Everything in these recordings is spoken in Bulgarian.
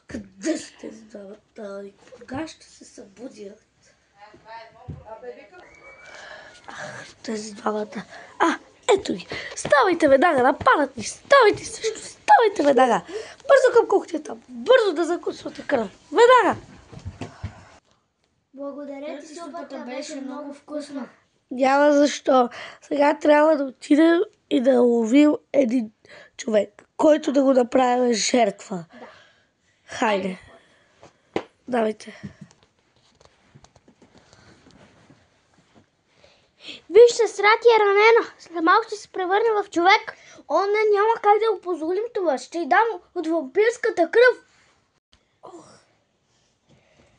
Къде сте с двамата? Кога ще се събудят? Тези двамата. Ето ги. Ставайте веднага, нападат ни. Ставайте също. Ставайте веднага. Бързо към кухнята. Бързо да закусвате кръв. Веднага. Благодаря ти, супата беше много вкусна. Няма защо. Сега трябва да отидем и да ловим един човек, който да го направим жертва. Да. Хайде. Давайте. Виж, сестра ти е ранена. След малко ще се превърне в човек. О, не, няма как да го позволим това. Ще й дам от вампирската кръв.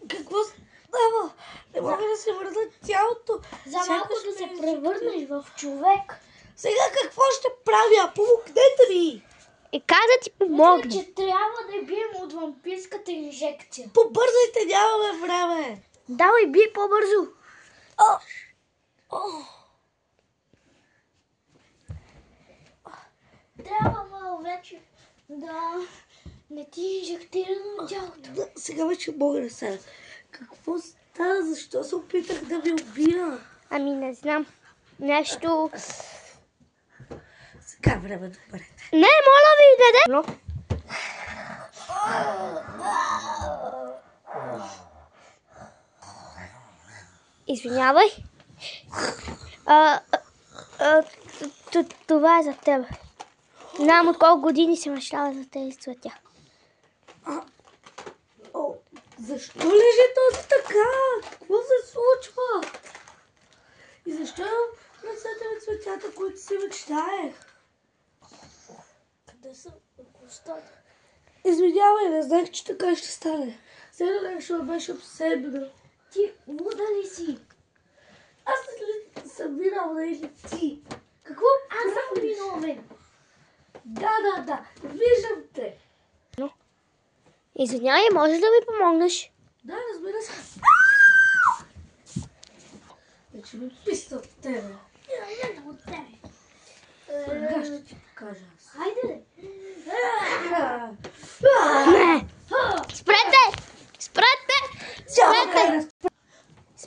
Какво става? Не мога да се върна тялото. За малко да се превърнеш в човек. Сега какво ще правя? Помогнете ми! И как да ти помогне? Мисля, че трябва да бием от вампирската инжекция. Побързайте, нямаме време. Давай, бий по-бързо. Трябва вече да не ти инжектирам тялото. Да, сега вече мога да се. Какво стана? Защо се опитах да ви убия? Ами не знам. Нещо... Сега време да бъдете. Не, моля ви, даде. Извинявай. Това е за теб. Не знам от колко години се мечтава за тези цветя. Защо лежи този така? Какво се случва? И защо ръцете ми цветята, които си мечтаех? Къде са костата? Извинявай, не знаех, че така ще стане. Сега нещо ме беше обсебно. Ти луда ли си? Аз ли съм виновна или ти? Какво? Аз съм виновен. Да. Виждам те. Извинявай, може да ми помогнеш? Да, разбира се. Вече ми писа от тебе. Не, от тебе. Сега ще ти покажа аз. Хайде. Не!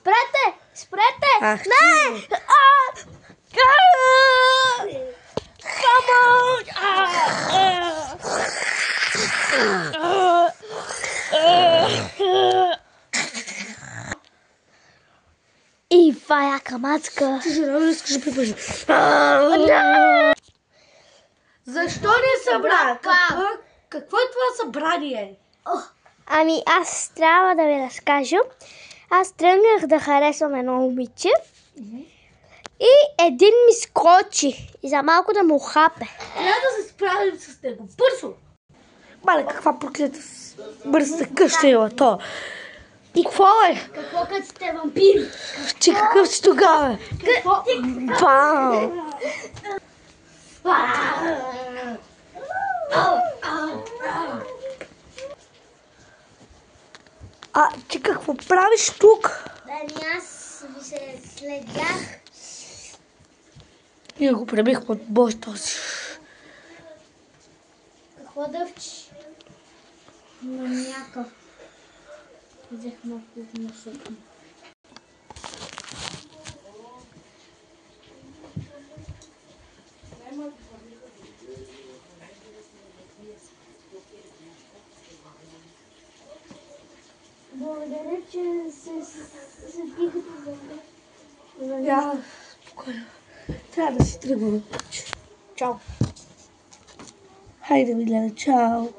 Спрете! Ах, Не! И фаяка мацка. Ти не искаш да припържи. Защо ни събра? Какво е това събрание? Ами аз трябва да ви разкажа. Аз тръгнах да харесвам едно момиче и един ми скочи и за малко да му хапе. Трябва да се справим с него. Бързо! Мале, каква проклета бърза къща има то. И какво е? Какво като сте вампири? Че какъв си тогава? Какво? Бам! Ти какво правиш тук? Дани, аз ви се следях. Ние го пребихме от бой този. Какво дъвчи? На някакъв. Взехме вкусна супа. Благодаря, че се дигате за мен. Я, спокойно. Трябва да си тръгваме. Чао. Хайде, Милена, чао.